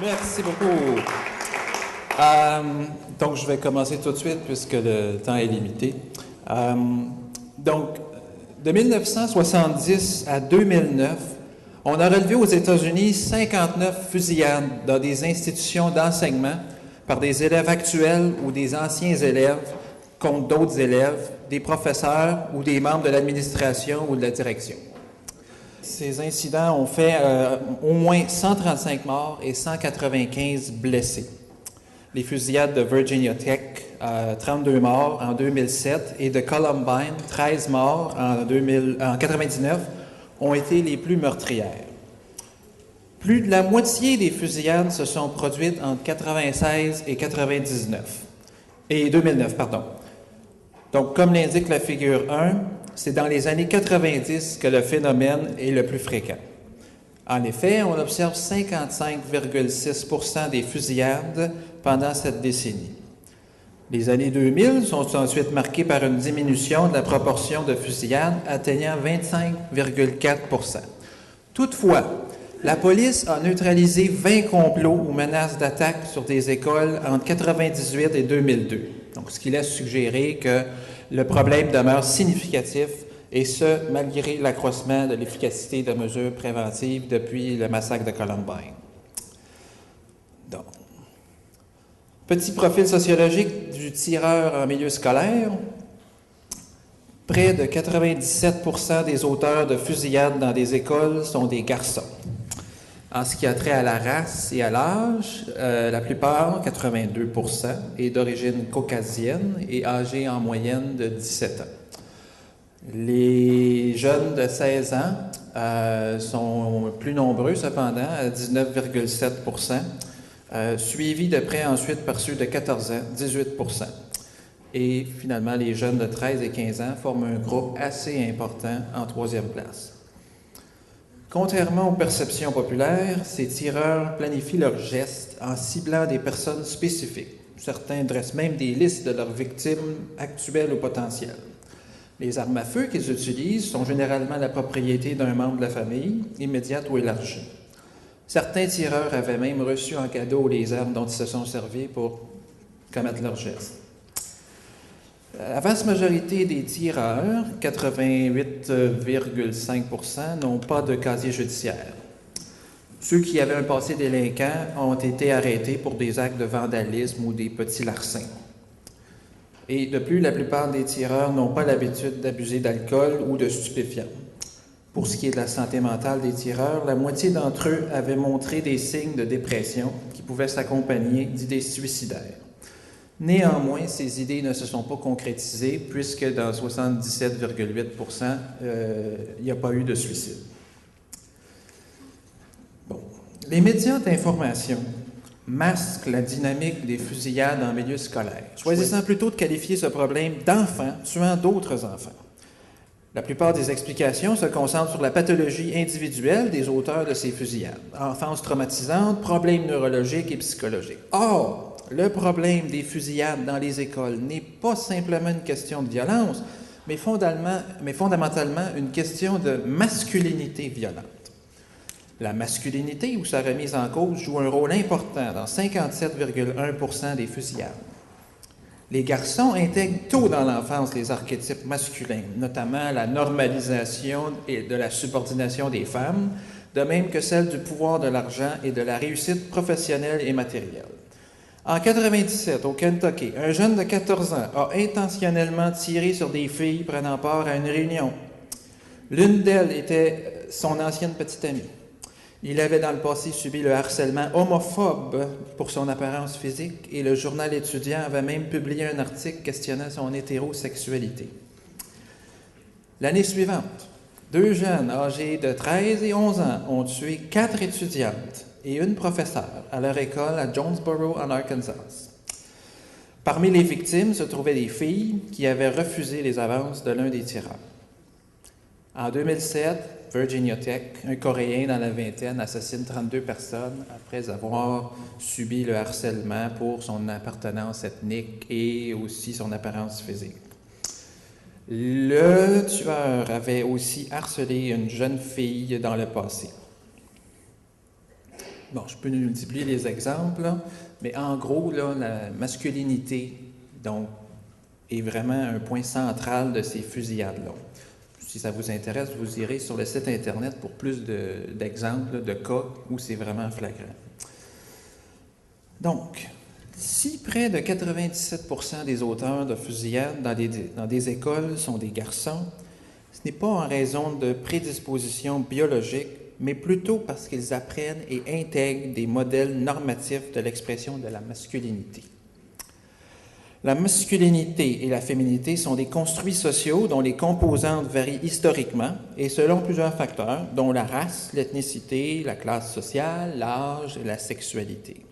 Merci beaucoup. Donc, je vais commencer tout de suite puisque le temps est limité. Euh, donc, de 1970 à 2009, on a relevé aux États-Unis 59 fusillades dans des institutions d'enseignement par des élèves actuels ou des anciens élèves contre d'autres élèves, des professeurs ou des membres de l'administration ou de la direction. Ces incidents ont fait au moins 135 morts et 195 blessés. Les fusillades de Virginia Tech, 32 morts en 2007, et de Columbine, 13 morts en 1999, ont été les plus meurtrières. Plus de la moitié des fusillades se sont produites entre 96 et 2009, pardon. Donc, comme l'indique la figure 1, c'est dans les années 90 que le phénomène est le plus fréquent. En effet, on observe 55,6 des fusillades pendant cette décennie. Les années 2000 sont ensuite marquées par une diminution de la proportion de fusillades atteignant 25,4 Toutefois, la police a neutralisé 20 complots ou menaces d'attaque sur des écoles entre 1998 et 2002. Donc, ce qui laisse suggérer que le problème demeure significatif, et ce, malgré l'accroissement de l'efficacité de mesures préventives depuis le massacre de Columbine. Donc, petit profil sociologique du tireur en milieu scolaire. Près de 97% des auteurs de fusillades dans des écoles sont des garçons. En ce qui a trait à la race et à l'âge, la plupart, 82%, est d'origine caucasienne et âgée en moyenne de 17 ans. Les jeunes de 16 ans sont plus nombreux cependant, à 19,7%, suivis de près ensuite par ceux de 14 ans, 18%. Et finalement, les jeunes de 13 et 15 ans forment un groupe assez important en troisième place. Contrairement aux perceptions populaires, ces tireurs planifient leurs gestes en ciblant des personnes spécifiques. Certains dressent même des listes de leurs victimes actuelles ou potentielles. Les armes à feu qu'ils utilisent sont généralement la propriété d'un membre de la famille, immédiate ou élargie. Certains tireurs avaient même reçu en cadeau les armes dont ils se sont servis pour commettre leurs gestes. La vaste majorité des tireurs, 88,5%, n'ont pas de casier judiciaire. Ceux qui avaient un passé délinquant ont été arrêtés pour des actes de vandalisme ou des petits larcins. Et de plus, la plupart des tireurs n'ont pas l'habitude d'abuser d'alcool ou de stupéfiants. Pour ce qui est de la santé mentale des tireurs, la moitié d'entre eux avaient montré des signes de dépression qui pouvaient s'accompagner d'idées suicidaires. Néanmoins, ces idées ne se sont pas concrétisées puisque dans 77,8%, il n'y a pas eu de suicide. Bon. Les médias d'information masquent la dynamique des fusillades en milieu scolaire, choisissant plutôt de qualifier ce problème d'enfants tuant d'autres enfants. La plupart des explications se concentrent sur la pathologie individuelle des auteurs de ces fusillades. Enfance traumatisante, problèmes neurologiques et psychologiques. Or, le problème des fusillades dans les écoles n'est pas simplement une question de violence, mais fondamentalement une question de masculinité violente. La masculinité ou sa remise en cause joue un rôle important dans 57,1% des fusillades. Les garçons intègrent tôt dans l'enfance les archétypes masculins, notamment la normalisation et de la subordination des femmes, de même que celle du pouvoir de l'argent et de la réussite professionnelle et matérielle. En 1997, au Kentucky, un jeune de 14 ans a intentionnellement tiré sur des filles prenant part à une réunion. L'une d'elles était son ancienne petite amie. Il avait dans le passé subi le harcèlement homophobe pour son apparence physique et le journal étudiant avait même publié un article questionnant son hétérosexualité. L'année suivante, 2 jeunes âgés de 13 et 11 ans ont tué 4 étudiantes et une professeure à leur école à Jonesboro, en Arkansas. Parmi les victimes se trouvaient des filles qui avaient refusé les avances de l'un des tireurs. En 2007, Virginia Tech, un Coréen dans la vingtaine, assassine 32 personnes après avoir subi le harcèlement pour son appartenance ethnique et aussi son apparence physique. Le tueur avait aussi harcelé une jeune fille dans le passé. Bon, je peux multiplier les exemples, là, mais en gros, là, la masculinité, donc, est vraiment un point central de ces fusillades-là. Si ça vous intéresse, vous irez sur le site Internet pour plus d'exemples, de cas où c'est vraiment flagrant. Donc, si près de 97% des auteurs de fusillades dans des écoles sont des garçons, ce n'est pas en raison de prédispositions biologiques, mais plutôt parce qu'ils apprennent et intègrent des modèles normatifs de l'expression de la masculinité. La masculinité et la féminité sont des construits sociaux dont les composantes varient historiquement et selon plusieurs facteurs, dont la race, l'ethnicité, la classe sociale, l'âge et la sexualité.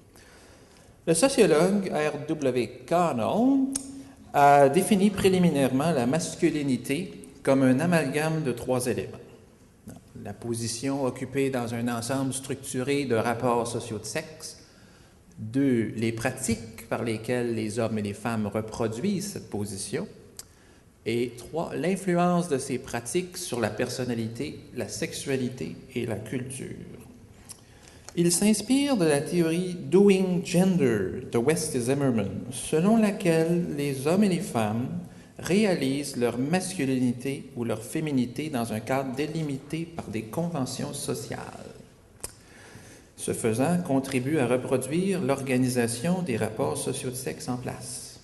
Le sociologue R.W. Connell a défini préliminairement la masculinité comme un amalgame de 3 éléments. La position occupée dans un ensemble structuré de rapports sociaux de sexe. 2, les pratiques par lesquelles les hommes et les femmes reproduisent cette position. Et 3, l'influence de ces pratiques sur la personnalité, la sexualité et la culture. Il s'inspire de la théorie Doing Gender de West Zimmerman, selon laquelle les hommes et les femmes réalisent leur masculinité ou leur féminité dans un cadre délimité par des conventions sociales. Ce faisant, contribue à reproduire l'organisation des rapports sociaux de sexe en place.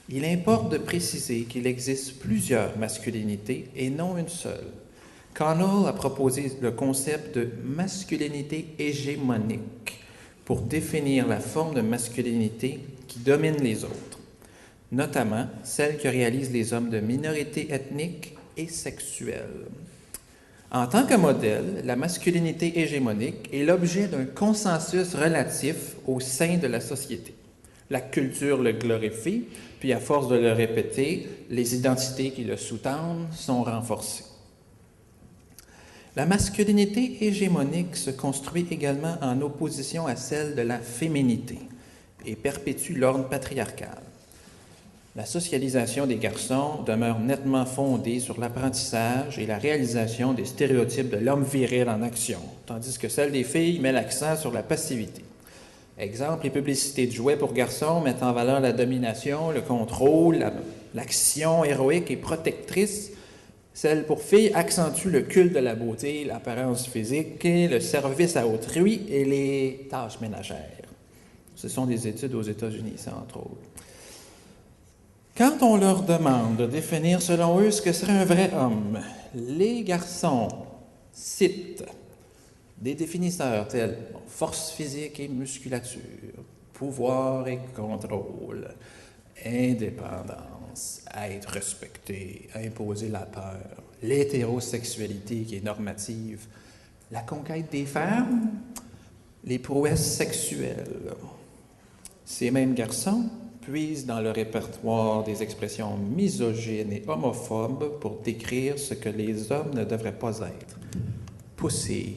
Il importe de préciser qu'il existe plusieurs masculinités et non une seule. Connell a proposé le concept de masculinité hégémonique pour définir la forme de masculinité qui domine les autres, notamment celle que réalisent les hommes de minorités ethniques et sexuelles. En tant que modèle, la masculinité hégémonique est l'objet d'un consensus relatif au sein de la société. La culture le glorifie, puis à force de le répéter, les identités qui le sous-tendent sont renforcées. La masculinité hégémonique se construit également en opposition à celle de la féminité et perpétue l'ordre patriarcal. La socialisation des garçons demeure nettement fondée sur l'apprentissage et la réalisation des stéréotypes de l'homme viril en action, tandis que celle des filles met l'accent sur la passivité. Exemple, les publicités de jouets pour garçons mettent en valeur la domination, le contrôle, l'action héroïque et protectrice. Celle pour filles accentue le culte de la beauté, l'apparence physique, le service à autrui et les tâches ménagères. Ce sont des études aux États-Unis, ça, entre autres. Quand on leur demande de définir selon eux ce que serait un vrai homme, les garçons citent des définisseurs tels force physique et musculature, pouvoir et contrôle, indépendance, être respecté, imposer la peur, l'hétérosexualité qui est normative, la conquête des femmes, les prouesses sexuelles. Ces mêmes garçons puisent dans le répertoire des expressions misogynes et homophobes pour décrire ce que les hommes ne devraient pas être. Pussy,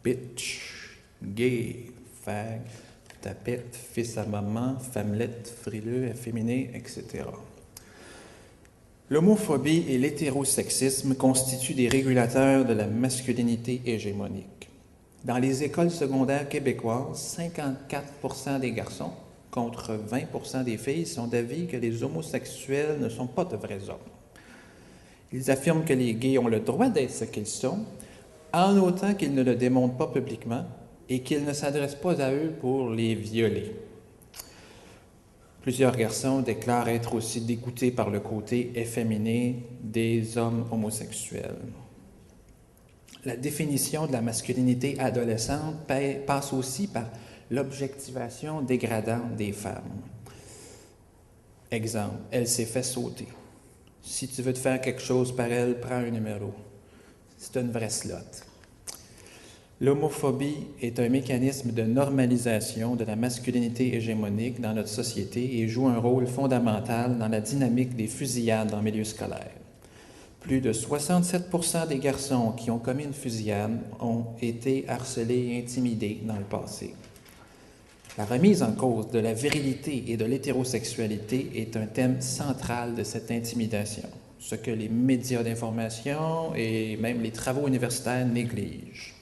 bitch, gay, fag, tapette, fils à maman, femmelette, frileux, efféminé, etc. L'homophobie et l'hétérosexisme constituent des régulateurs de la masculinité hégémonique. Dans les écoles secondaires québécoises, 54% des garçons contre 20% des filles sont d'avis que les homosexuels ne sont pas de vrais hommes. Ils affirment que les gays ont le droit d'être ce qu'ils sont, en autant qu'ils ne le démontrent pas publiquement et qu'ils ne s'adressent pas à eux pour les violer. Plusieurs garçons déclarent être aussi dégoûtés par le côté efféminé des hommes homosexuels. La définition de la masculinité adolescente passe aussi par l'objectivation dégradante des femmes. Exemple, elle s'est fait sauter. Si tu veux te faire quelque chose par elle, prends un numéro. C'est une vraie slot. L'homophobie est un mécanisme de normalisation de la masculinité hégémonique dans notre société et joue un rôle fondamental dans la dynamique des fusillades en milieu scolaire. Plus de 67% des garçons qui ont commis une fusillade ont été harcelés et intimidés dans le passé. La remise en cause de la virilité et de l'hétérosexualité est un thème central de cette intimidation, ce que les médias d'information et même les travaux universitaires négligent.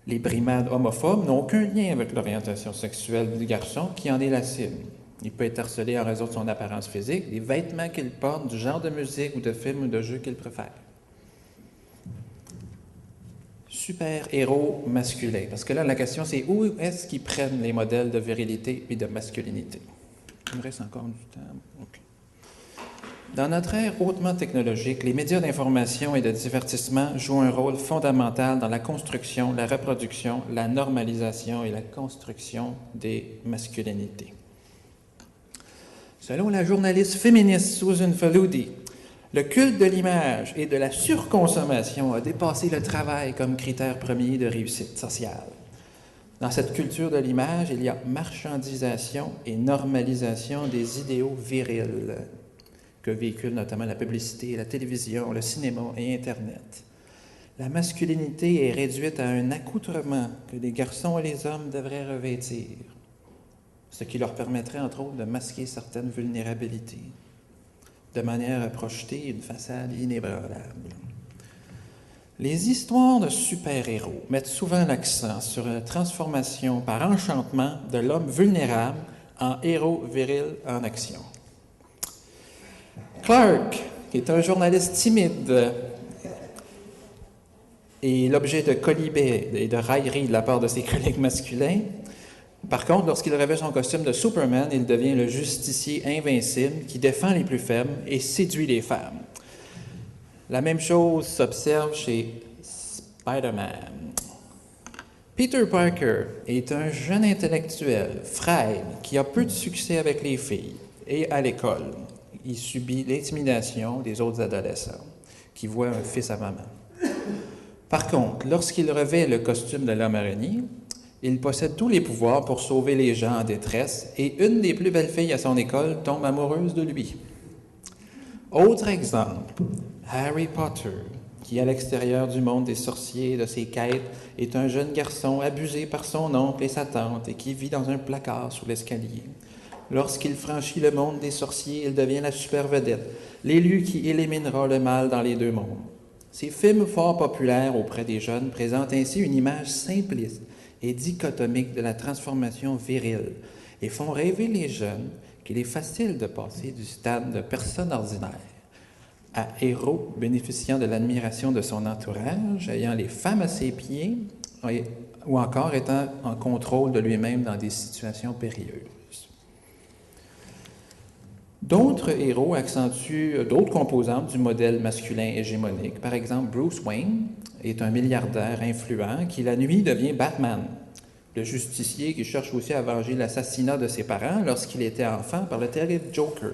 Les brimades homophobes n'ont aucun lien avec l'orientation sexuelle du garçon qui en est la cible. Il peut être harcelé en raison de son apparence physique, des vêtements qu'il porte, du genre de musique ou de film ou de jeu qu'il préfère. Super-héros masculins. Parce que là, la question, c'est où est-ce qu'ils prennent les modèles de virilité et de masculinité? Il me reste encore du temps. Okay. Dans notre ère hautement technologique, les médias d'information et de divertissement jouent un rôle fondamental dans la construction, la reproduction, la normalisation et la construction des masculinités. Selon la journaliste féministe Susan Faludi, le culte de l'image et de la surconsommation a dépassé le travail comme critère premier de réussite sociale. Dans cette culture de l'image, il y a marchandisation et normalisation des idéaux virils que véhiculent notamment la publicité, la télévision, le cinéma et Internet. La masculinité est réduite à un accoutrement que les garçons et les hommes devraient revêtir, ce qui leur permettrait entre autres de masquer certaines vulnérabilités, de manière à projeter une façade inébranlable. Les histoires de super-héros mettent souvent l'accent sur la transformation par enchantement de l'homme vulnérable en héros viril en action. Clark, qui est un journaliste timide, est l'objet de colibets et de railleries de la part de ses collègues masculins. Par contre, lorsqu'il revêt son costume de Superman, il devient le justicier invincible qui défend les plus faibles et séduit les femmes. La même chose s'observe chez Spider-Man. Peter Parker est un jeune intellectuel, frêle, qui a peu de succès avec les filles et à l'école. Il subit l'intimidation des autres adolescents qui voient un fils à maman. Par contre, lorsqu'il revêt le costume de l'homme araignée, il possède tous les pouvoirs pour sauver les gens en détresse et une des plus belles filles à son école tombe amoureuse de lui. Autre exemple, Harry Potter, qui à l'extérieur du monde des sorciers et de ses quêtes est un jeune garçon abusé par son oncle et sa tante et qui vit dans un placard sous l'escalier. Lorsqu'il franchit le monde des sorciers, il devient la super vedette, l'élu qui éliminera le mal dans les deux mondes. Ces films fort populaires auprès des jeunes présentent ainsi une image simpliste et dichotomique de la transformation virile et font rêver les jeunes qu'il est facile de passer du stade de personne ordinaire à héros bénéficiant de l'admiration de son entourage, ayant les femmes à ses pieds ou encore étant en contrôle de lui-même dans des situations périlleuses. D'autres héros accentuent d'autres composantes du modèle masculin hégémonique. Par exemple, Bruce Wayne est un milliardaire influent qui, la nuit, devient Batman, le justicier qui cherche aussi à venger l'assassinat de ses parents lorsqu'il était enfant par le terrible Joker.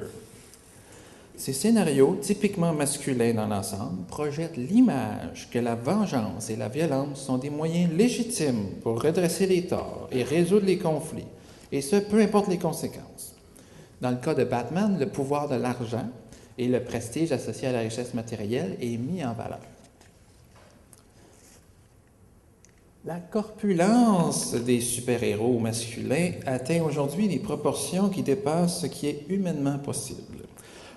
Ces scénarios, typiquement masculins dans l'ensemble, projettent l'image que la vengeance et la violence sont des moyens légitimes pour redresser les torts et résoudre les conflits, et ce, peu importe les conséquences. Dans le cas de Batman, le pouvoir de l'argent et le prestige associé à la richesse matérielle est mis en valeur. La corpulence des super-héros masculins atteint aujourd'hui des proportions qui dépassent ce qui est humainement possible.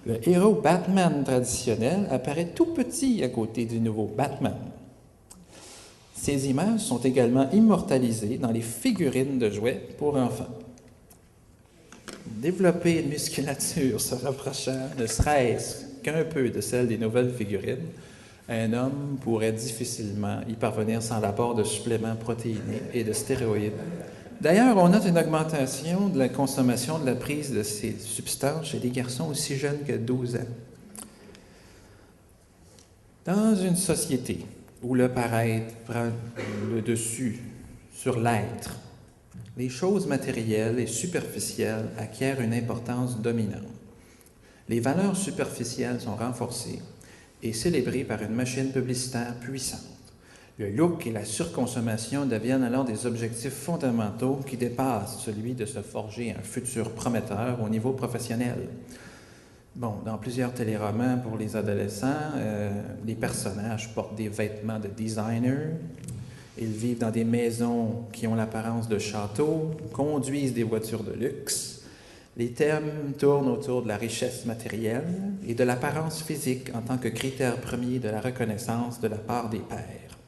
Le héros Batman traditionnel apparaît tout petit à côté du nouveau Batman. Ces images sont également immortalisées dans les figurines de jouets pour enfants. Développer une musculature se rapprochant ne serait-ce qu'un peu de celle des nouvelles figurines, un homme pourrait difficilement y parvenir sans l'apport de suppléments protéinés et de stéroïdes. D'ailleurs, on note une augmentation de la consommation de la prise de ces substances chez des garçons aussi jeunes que 12 ans. Dans une société où le paraître prend le dessus sur l'être, les choses matérielles et superficielles acquièrent une importance dominante. Les valeurs superficielles sont renforcées et célébrées par une machine publicitaire puissante. Le look et la surconsommation deviennent alors des objectifs fondamentaux qui dépassent celui de se forger un futur prometteur au niveau professionnel. Bon, dans plusieurs téléromans pour les adolescents, les personnages portent des vêtements de designer, ils vivent dans des maisons qui ont l'apparence de châteaux, conduisent des voitures de luxe. Les thèmes tournent autour de la richesse matérielle et de l'apparence physique en tant que critère premier de la reconnaissance de la part des pairs.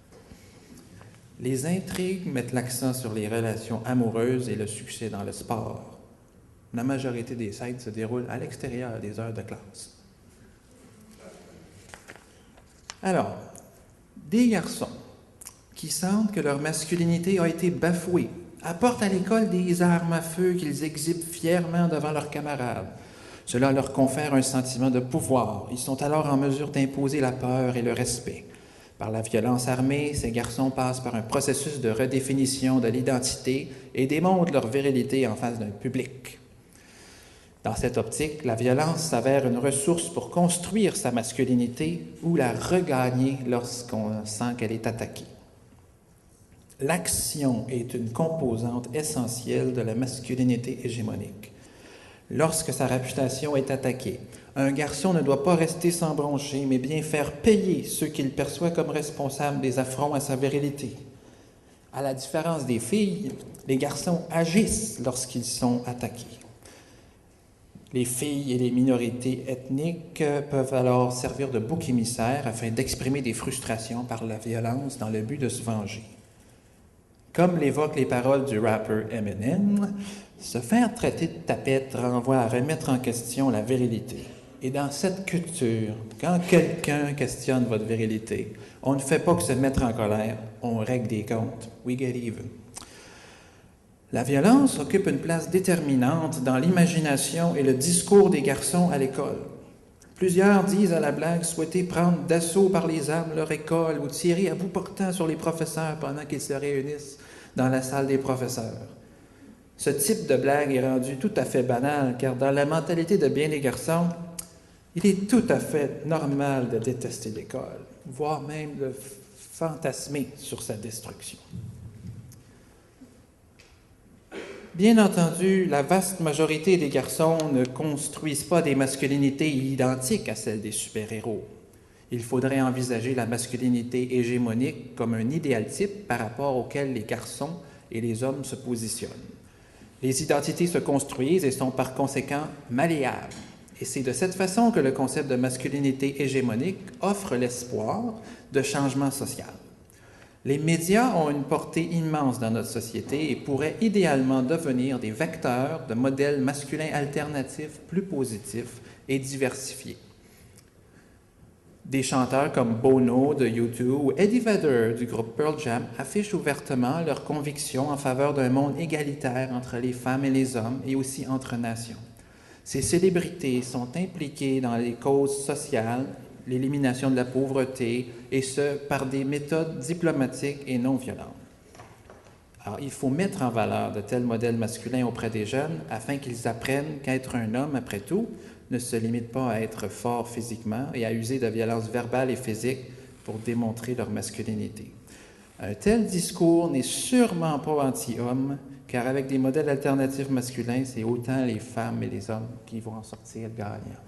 Les intrigues mettent l'accent sur les relations amoureuses et le succès dans le sport. La majorité des scènes se déroulent à l'extérieur des heures de classe. Alors, des garçons qui sentent que leur masculinité a été bafouée apportent à l'école des armes à feu qu'ils exhibent fièrement devant leurs camarades. Cela leur confère un sentiment de pouvoir. Ils sont alors en mesure d'imposer la peur et le respect. Par la violence armée, ces garçons passent par un processus de redéfinition de l'identité et démontrent leur virilité en face d'un public. Dans cette optique, la violence s'avère une ressource pour construire sa masculinité ou la regagner lorsqu'on sent qu'elle est attaquée. L'action est une composante essentielle de la masculinité hégémonique. Lorsque sa réputation est attaquée, un garçon ne doit pas rester sans broncher, mais bien faire payer ceux qu'il perçoit comme responsables des affronts à sa virilité. À la différence des filles, les garçons agissent lorsqu'ils sont attaqués. Les filles et les minorités ethniques peuvent alors servir de bouc émissaire afin d'exprimer des frustrations par la violence dans le but de se venger. Comme l'évoquent les paroles du rappeur Eminem, se faire traiter de tapette renvoie à remettre en question la virilité. Et dans cette culture, quand quelqu'un questionne votre virilité, on ne fait pas que se mettre en colère, on règle des comptes. We get even. La violence occupe une place déterminante dans l'imagination et le discours des garçons à l'école. Plusieurs disent à la blague souhaiter prendre d'assaut par les armes leur école ou tirer à bout portant sur les professeurs pendant qu'ils se réunissent dans la salle des professeurs. Ce type de blague est rendu tout à fait banal, car dans la mentalité de bien des garçons, il est tout à fait normal de détester l'école, voire même de fantasmer sur sa destruction. Bien entendu, la vaste majorité des garçons ne construisent pas des masculinités identiques à celles des super-héros. Il faudrait envisager la masculinité hégémonique comme un idéal type par rapport auquel les garçons et les hommes se positionnent. Les identités se construisent et sont par conséquent malléables. Et c'est de cette façon que le concept de masculinité hégémonique offre l'espoir de changement social. Les médias ont une portée immense dans notre société et pourraient idéalement devenir des vecteurs de modèles masculins alternatifs plus positifs et diversifiés. Des chanteurs comme Bono de U2 ou Eddie Vedder du groupe Pearl Jam affichent ouvertement leurs convictions en faveur d'un monde égalitaire entre les femmes et les hommes et aussi entre nations. Ces célébrités sont impliquées dans les causes sociales, l'élimination de la pauvreté, et ce, par des méthodes diplomatiques et non violentes. Alors, il faut mettre en valeur de tels modèles masculins auprès des jeunes afin qu'ils apprennent qu'être un homme, après tout, ne se limite pas à être fort physiquement et à user de violences verbales et physiques pour démontrer leur masculinité. Un tel discours n'est sûrement pas anti-homme, car avec des modèles alternatifs masculins, c'est autant les femmes et les hommes qui vont en sortir gagnants.